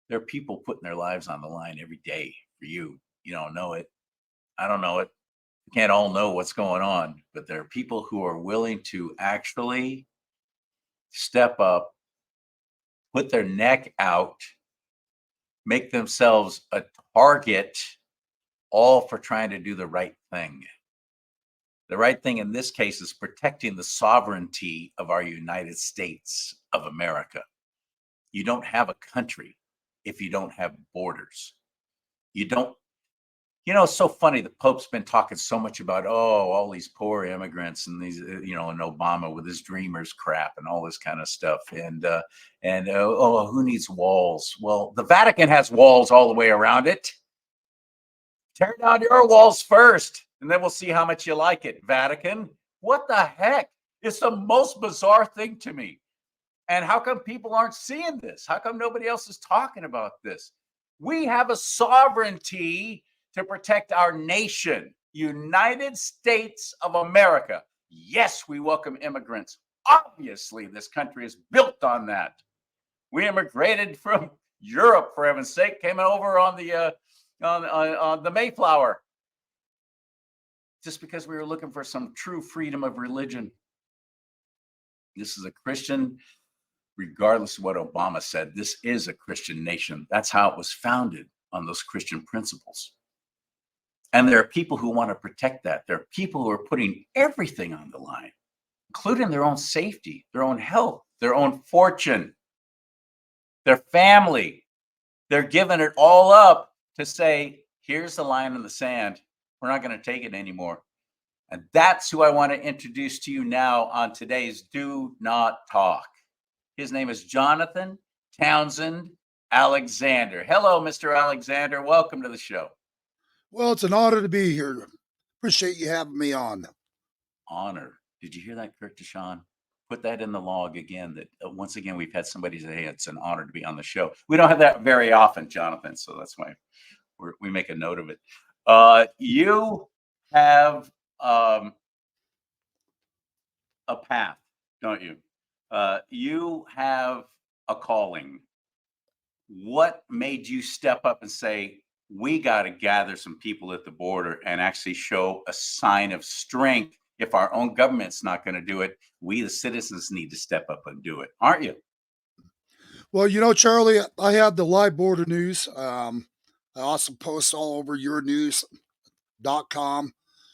There are people putting their lives on the line every day for you. You don't know it. I don't know it. We can't all know what's going on, but there are people who are willing to actually step up, put their neck out, make themselves a target, all for trying to do the right thing. The right thing in this case is protecting the sovereignty of our United States of America. You don't have a country if you don't have borders. You don't, it's so funny. The Pope's been talking so much about, all these poor immigrants and these, and Obama with his dreamers crap and all this kind of stuff. And who needs walls? Well, the Vatican has walls all the way around it. Tear down your walls first, and then we'll see how much you like it, Vatican. What the heck? It's the most bizarre thing to me. And how come people aren't seeing this? How come nobody else is talking about this? We have a sovereignty to protect our nation, United States of America. Yes, we welcome immigrants. Obviously, this country is built on that. We immigrated from Europe, for heaven's sake, came over on the Mayflower, just because we were looking for some true freedom of religion. This is a Christian, regardless of what Obama said, this is a Christian nation. That's how it was founded, on those Christian principles. And there are people who want to protect that. There are people who are putting everything on the line, including their own safety, their own health, their own fortune, their family. They're giving it all up to say, here's the line in the sand. We're not going to take it anymore. And that's who I want to introduce to you now on today's Do Not Talk. His name is Johnathon Townsend Alexander. Hello, Mr. Alexander. Welcome to the show. Well, it's an honor to be here. Appreciate you having me on. Honor. Did you hear that, Kurt Deshawn? Put that in the log again, that once again, we've had somebody say, hey, it's an honor to be on the show. We don't have that very often, Johnathon, so that's why we make a note of it. You have a path, don't you? You have a calling. What made you step up and say, we got to gather some people at the border and actually show a sign of strength? If our own government's not going to do it, we, the citizens, need to step up and do it, aren't you? Well, Charlie, I have the live border news. I also post all over yournews.com.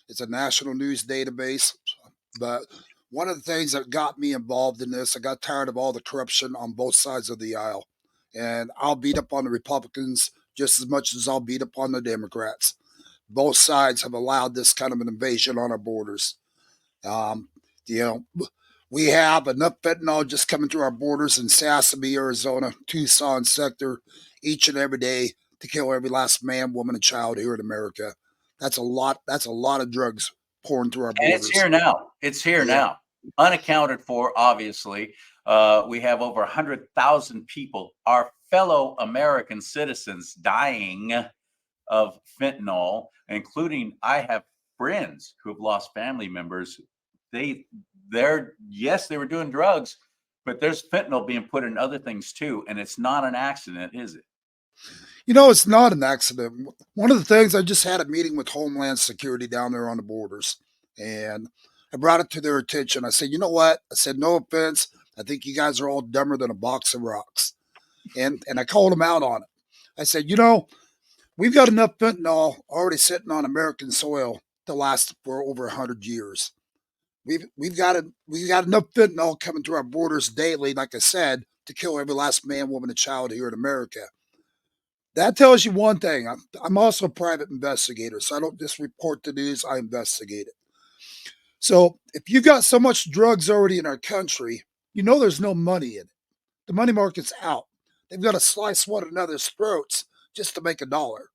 It's a national news database. But one of the things that got me involved in this, I got tired of all the corruption on both sides of the aisle. And I'll beat up on the Republicans just as much as I'll beat up on the Democrats. Both sides have allowed this kind of an invasion on our borders. Um, you know, we have enough fentanyl just coming through our borders in Sasebe, Arizona, Tucson sector each and every day to kill every last man, woman, and child here in America. That's a lot. That's a lot of drugs pouring through our And it's borders. here now. It's here now. Unaccounted for, obviously. We have over 100,000 people, our fellow American citizens, dying of fentanyl, including I have friends who have lost family members. They were doing drugs, but there's fentanyl being put in other things too, and it's not an accident, is it? It's not an accident. One of the things, I just had a meeting with Homeland Security down there on the borders, and I brought it to their attention. I said, you know what? I said, no offense. I think you guys are all dumber than a box of rocks. And I called them out on it. I said, we've got enough fentanyl already sitting on American soil to last for over 100 years. We've got enough fentanyl coming through our borders daily, like I said, to kill every last man, woman, and child here in America. That tells you one thing. I'm also a private investigator, so I don't just report the news, I investigate it. So if you've got so much drugs already in our country, there's no money in it. The money market's out. They've got to slice one another's throats just to make a dollar.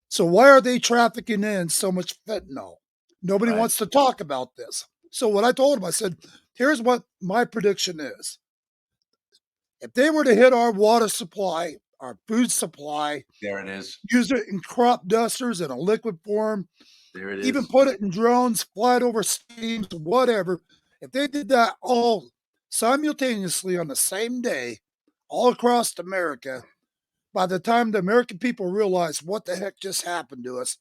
So why are they trafficking in so much fentanyl? Nobody Right. wants to talk about this. So what I told them, I said, here's what my prediction is. If they were to hit our water supply, our food supply, There it is. use it in crop dusters in a liquid form, There it even is. put it in drones, fly it over steams, whatever. If they did that all simultaneously on the same day, all across America, by the time the American people realize what the heck just happened to us,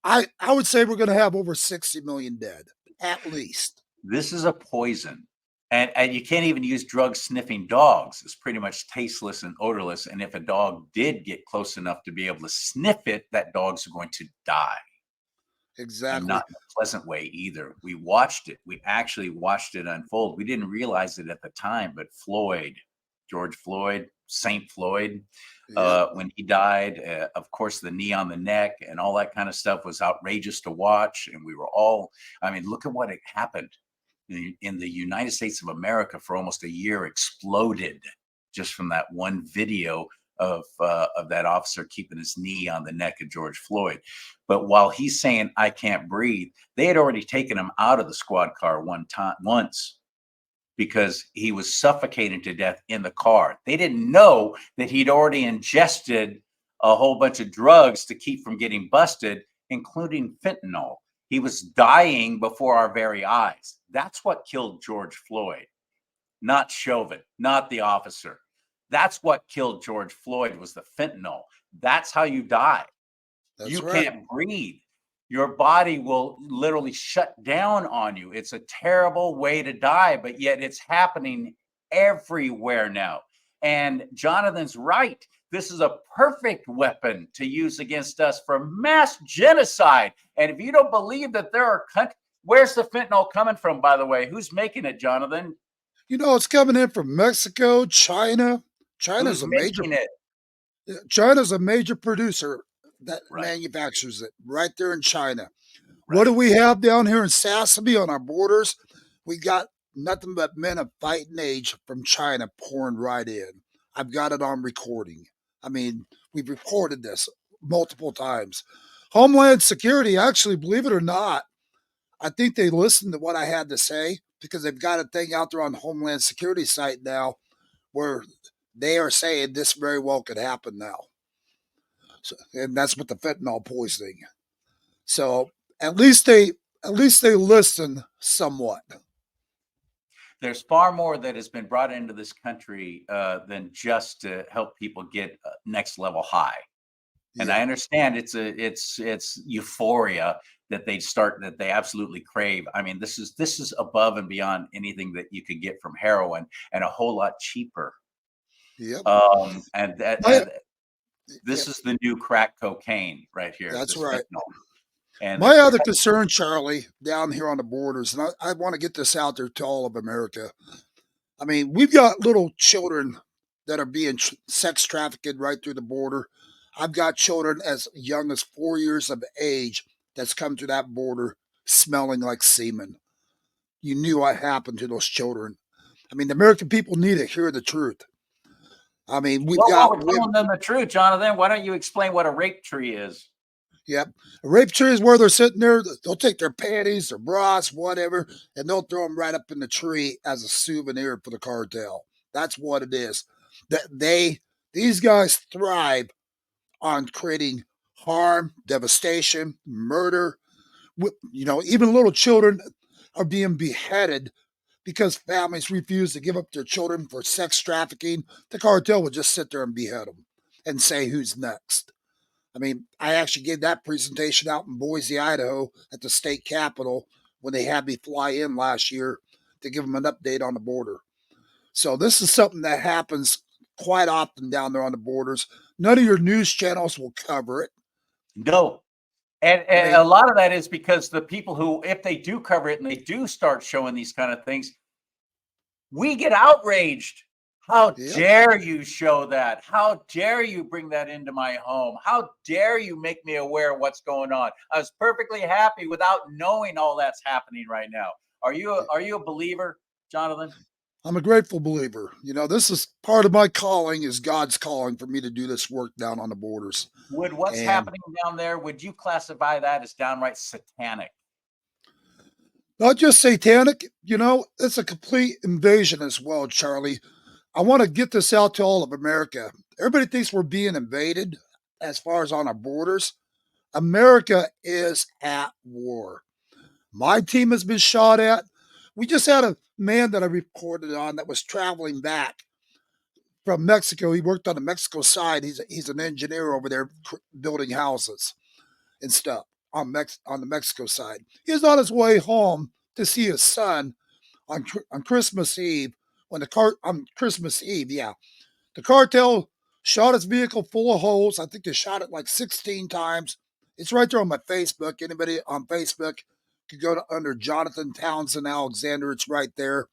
I would say we're going to have over 60 million dead, at least. This is a poison. And you can't even use drug sniffing dogs. It's pretty much tasteless and odorless. And if a dog did get close enough to be able to sniff it, that dog's going to die. And Exactly. not in a pleasant way either. We watched it. We actually watched it unfold. We didn't realize it at the time, but George Floyd, Saint Floyd, Yep. when he died, of course, the knee on the neck and all that kind of stuff was outrageous to watch. And we were all, I mean, look at what had happened in the United States of America for almost a year, exploded just from that one video of that officer keeping his knee on the neck of George Floyd. But while he's saying I can't breathe, they had already taken him out of the squad car once because he was suffocating to death in the car. They didn't know that he'd already ingested a whole bunch of drugs to keep from getting busted, including fentanyl. He was dying before our very eyes. That's what killed George Floyd, not Chauvin, not the officer. That's what killed George Floyd was the fentanyl. That's how you die. That's You right. can't breathe. Your body will literally shut down on you. It's a terrible way to die, but yet it's happening everywhere now. And Jonathan's right. This is a perfect weapon to use against us for mass genocide. And if you don't believe that there are countries, where's the fentanyl coming from, by the way? Who's making it, Jonathan? It's coming in from Mexico, China. Who's China's a major making it? China's a major producer that Right, manufactures it right there in China. What right. do we have down here in Sasebe on our borders? We got nothing but men of fighting age from China pouring right in. I've got it on recording. I mean, we've recorded this multiple times. Homeland Security, actually, believe it or not, I think they listened to what I had to say because they've got a thing out there on the Homeland Security site now where they are saying this very well could happen now. So, and that's with the fentanyl poisoning. So at least they listen somewhat. There's far more that has been brought into this country than just to help people get next level high. And I Yeah. understand it's euphoria that they absolutely crave. I mean, this is above and beyond anything that you could get from heroin and a whole lot cheaper. Yep. And that My, yeah, this is the new crack cocaine right here, that's this right. fentanyl. And My other concern, Charlie, down here on the borders, and I want to get this out there to all of America. I mean, we've got little children that are being sex trafficked right through the border. I've got children as young as 4 years of age that's come to that border smelling like semen. You knew what happened to those children. I mean, the American people need to hear the truth. I mean, we've well, while got we're women. telling them the truth, Jonathan, why don't you explain what a rape tree is? Yep. A rape tree is where they're sitting there. They'll take their panties, their bras, whatever, and they'll throw them right up in the tree as a souvenir for the cartel. That's what it is. That these guys thrive on creating harm, devastation, murder. Even little children are being beheaded because families refuse to give up their children for sex trafficking. The cartel will just sit there and behead them and say who's next. I mean, I actually gave that presentation out in Boise, Idaho at the state capitol when they had me fly in last year to give them an update on the border. So this is something that happens quite often down there on the borders. None of your news channels will cover it. No. I And mean, a lot of that is because the people who, if they do cover it and they do start showing these kind of things, we get outraged. How yep, dare you show that? How dare you bring that into my home? How dare you make me aware of what's going on? I was perfectly happy without knowing all that's happening right now. Are you a believer, Jonathan? I'm a grateful believer. This is part of my calling, is God's calling for me to do this work down on the borders. Would what's And happening down there, would you classify that as downright satanic? not just satanic, it's a complete invasion as well, Charlie. I want to get this out to all of America. Everybody thinks we're being invaded as far as on our borders. America is at war. My team has been shot at. We just had a man that I reported on that was traveling back from Mexico. He worked on the Mexico side. He's an engineer over there building houses and stuff on the Mexico side. He's on his way home to see his son on Christmas Eve on Christmas Eve. Yeah, the cartel shot his vehicle full of holes. I think they shot it like 16 times. It's right there on my Facebook. Anybody on Facebook could go to under Johnathon, Townsend, Alexander. It's right there.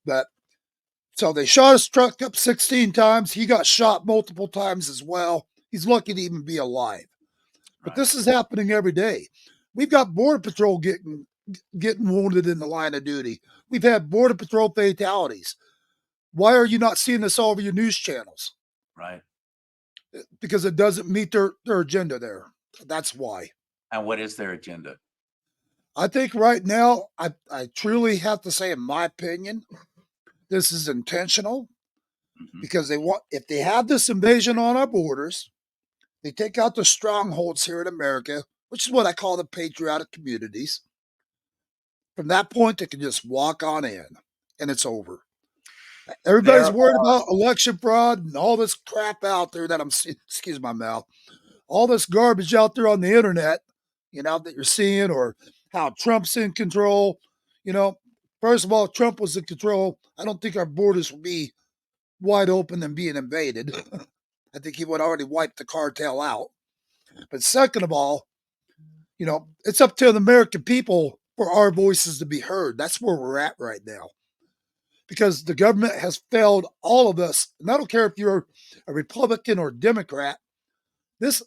But so they shot his truck up 16 times. He got shot multiple times as well. He's lucky to even be alive. But Right. this is happening every day. We've got Border Patrol getting wounded in the line of duty. We've had Border Patrol fatalities. Why are you not seeing this all over your news channels? Right. Because it doesn't meet their agenda there. That's why. And what is their agenda? I think right now, I truly have to say, in my opinion, this is intentional because if they have this invasion on our borders, they take out the strongholds here in America, which is what I call the patriotic communities. From that point, they can just walk on in and it's over. Everybody's There worried about election fraud and all this crap out there that excuse my mouth, all this garbage out there on the internet, that you're seeing, or how Trump's in control. First of all, Trump was in control. I don't think our borders would be wide open and being invaded. I think he would already wipe the cartel out. But second of all, it's up to the American people for our voices to be heard. That's where we're at right now. Because the government has failed all of us. And I don't care if you're a Republican or Democrat. This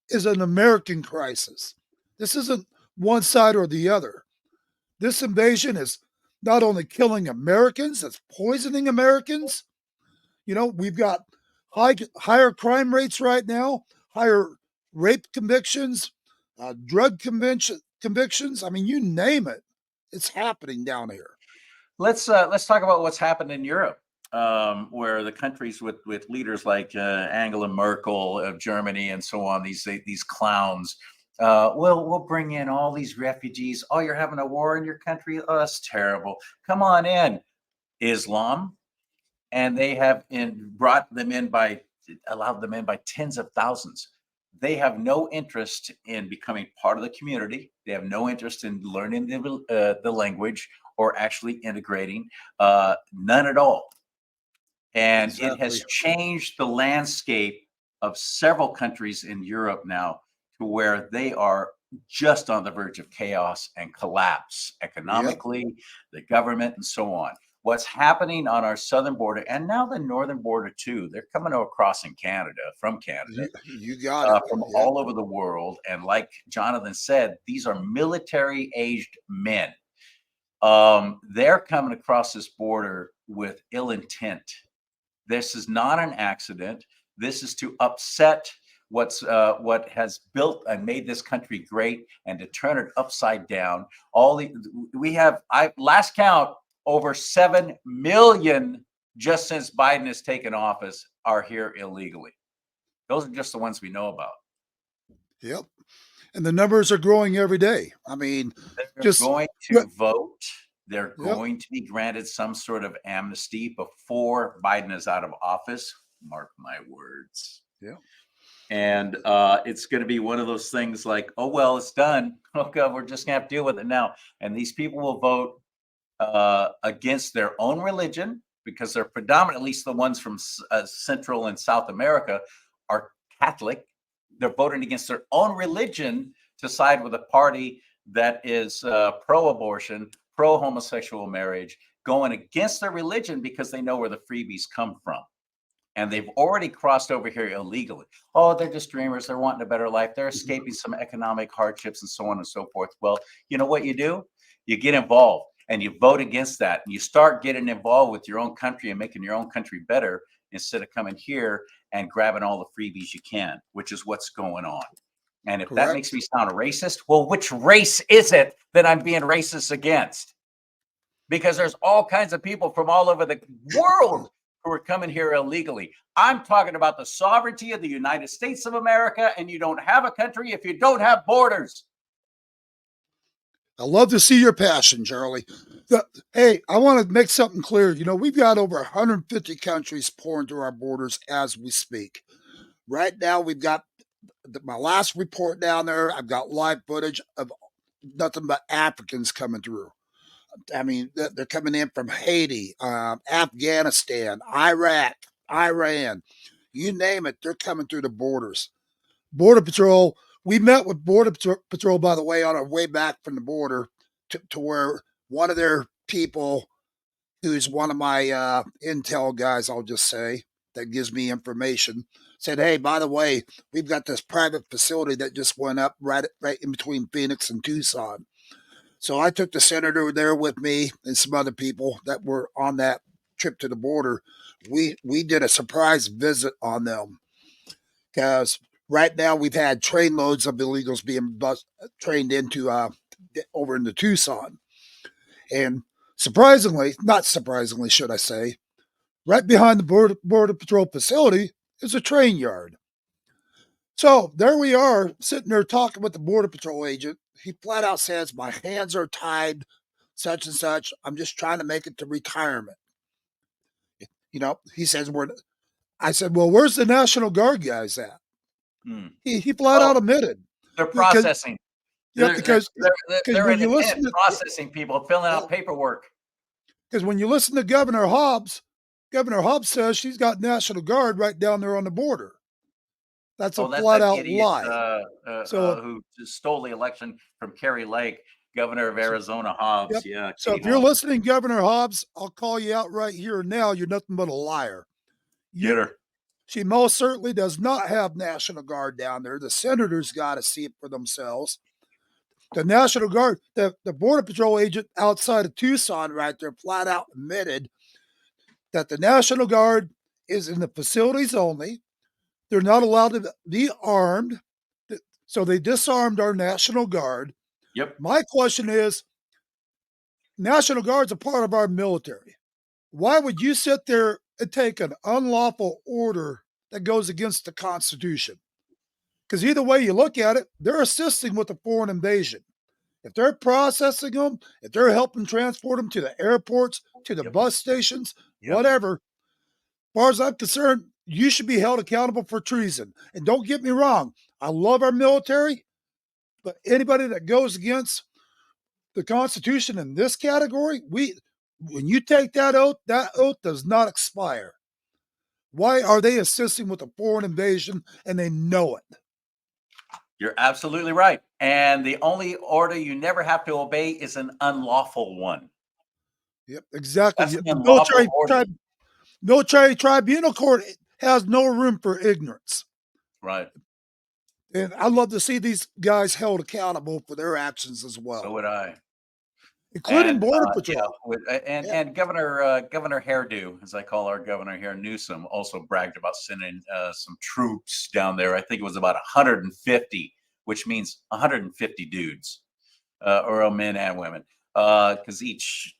is an American crisis. This isn't one side or the other. This invasion is not only killing Americans, it's poisoning Americans. We've got higher crime rates right now, higher rape convictions, drug convictions. I mean, you name it, it's happening down here. Let's talk about what's happened in Europe, where the countries with leaders like Angela Merkel of Germany and so on, these clowns. We'll bring in all these refugees. Oh, you're having a war in your country? Oh, that's terrible. Come on in. Islam, and they have allowed them in by tens of thousands. They have no interest in becoming part of the community. They have no interest in learning the language or actually integrating, none at all. And it has Exactly. changed the landscape of several countries in Europe now to where they are just on the verge of chaos and collapse Yep. economically, the government, and so on. What's happening on our southern border and now the northern border too, they're coming across from Canada, You got it. from Yep. all over the world. And like Jonathan said, these are military aged men. They're coming across this border with ill intent. This is not an accident. This is to upset what has built and made this country great and to turn it upside down. We have, last count, over 7 million just since Biden has taken office are here illegally. Those are just the ones we know about. Yep. And the numbers are growing every day. I mean, They're just going yep. to vote. They're Yep. going to be granted some sort of amnesty before Biden is out of office. Mark my words. Yeah. And it's going to be one of those things like, oh, well, it's done. Okay, we're just going to have to deal with it now. And these people will vote against their own religion because they're predominantly, at least the ones from Central and South America, are Catholic. They're voting against their own religion to side with a party that is pro-abortion, pro-homosexual marriage, going against their religion because they know where the freebies come from. And they've already crossed over here illegally. Oh, they're just dreamers. They're wanting a better life. They're escaping some economic hardships and so on and so forth. Well, you know what you do? You get involved and you vote against that. And you start getting involved with your own country and making your own country better instead of coming here and grabbing all the freebies you can, which is what's going on. And if that makes Correct. me sound a racist, well, which race is it that I'm being racist against? Because there's all kinds of people from all over the world who are coming here illegally. I'm talking about the sovereignty of the United States of America, and you don't have a country if you don't have borders. I love to see your passion, Charlie. Hey, I want to make something clear. We've got over 150 countries pouring through our borders as we speak. Right now, we've got my last report down there. I've got live footage of nothing but Africans coming through. I mean, they're coming in from Haiti, Afghanistan, Iraq, Iran, you name it. They're coming through the borders. Border Patrol. We met with Border Patrol, by the way, on our way back from the border to where one of their people, who's one of my intel guys, I'll just say, that gives me information, said, "Hey, by the way, we've got this private facility that just went up right in between Phoenix and Tucson." So I took the senator there with me and some other people that were on that trip to the border. We did a surprise visit on them because right now we've had trainloads of illegals being trained into over into Tucson, and surprisingly, not surprisingly, should I say, right behind the border patrol facility is a train yard. So there we are, sitting there talking with the border patrol agent. He flat out says, "My hands are tied, such and such. I'm just trying to make it to retirement." He says, "We're." I said, "Well, where's the National Guard guys at?" Hmm. He flat out Oh, admitted they're because processing. yeah, They're they're because they're because they're when in you a tent listen to processing people, filling yeah, out paperwork. because when you listen to Governor Hobbs says she's got National Guard right down there on the border. That's a Oh, that's flat that out idiot lie. So who just stole the election from Kerry Lake, governor of so Arizona Hobbs. Yep. Yeah, So Katie if you're Hobbs. listening, Governor Hobbs, I'll call you out right here and now. You're nothing but a liar. Get You, her. she most certainly does not have National Guard down there. The senators got to see it for themselves. The National Guard, the Border Patrol agent outside of Tucson, right there, flat out admitted that the National Guard is in the facilities only. They're not allowed to be armed. So they disarmed our National Guard. Yep. My question is, National Guard's a part of our military. Why would you sit there and take an unlawful order that goes against the Constitution? Because either way you look at it, they're assisting with a foreign invasion. If they're processing them, if they're helping transport them to the airports, to the Yep. bus stations, Yep. whatever, as far as I'm concerned, you should be held accountable for treason. And don't get me wrong, I love our military, but anybody that goes against the Constitution in this category, when you take that oath does not expire. Why are they assisting with a foreign invasion and they know it? You're absolutely right. And the only order you never have to obey is an unlawful one. Yep, exactly. That's an The unlawful order. military tribunal court has no room for ignorance. Right. And I'd love to see these guys held accountable for their actions as So well, would I. including And Border yeah, Patrol. Yeah, and Governor Hairdo, as I call our governor here, Newsom, also bragged about sending some troops down there. I think it was about 150, which means 150 dudes, or men and women, because each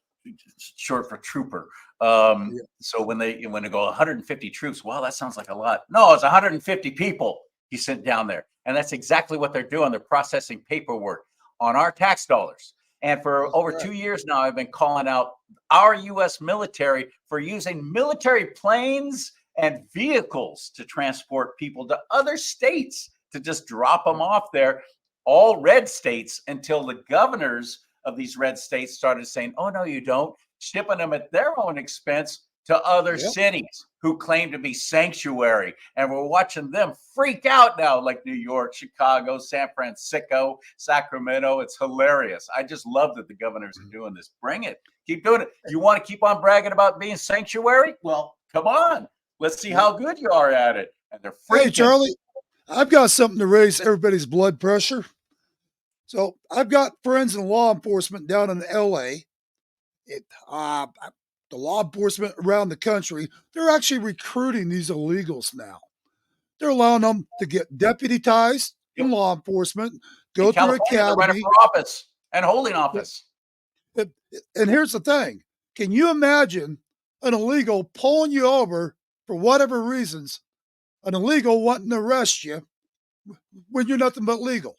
short for trooper. yeah, So when they go 150 troops, wow, that sounds like a lot. No, it's 150 people he sent down there, and that's exactly what they're doing. They're processing paperwork on our tax dollars. And for that's over right. 2 years now, I've been calling out our U.S. military for using military planes and vehicles to transport people to other states to just drop them off there, all red states, until the governors of these red states started saying, "Oh, no, you don't," shipping them at their own expense to other Yep. cities who claim to be sanctuary. And we're watching them freak out now, like New York, Chicago, San Francisco, Sacramento. It's hilarious. I just love that the governors are doing this. Bring it. Keep doing it. You want to keep on bragging about being sanctuary? Well, come on. Let's see Yep. how good you are at it. And they're Hey, freaking. Charlie, I've got something to raise everybody's blood pressure. So I've got friends in law enforcement down in LA. It, uh, the law enforcement around the country, they're actually recruiting these illegals now. They're allowing them to get deputized in Yep. law enforcement, In go through California, they're running academy. for office and holding office. And here's the thing. Can you imagine an illegal pulling you over for whatever reasons, an illegal wanting to arrest you when you're nothing but legal?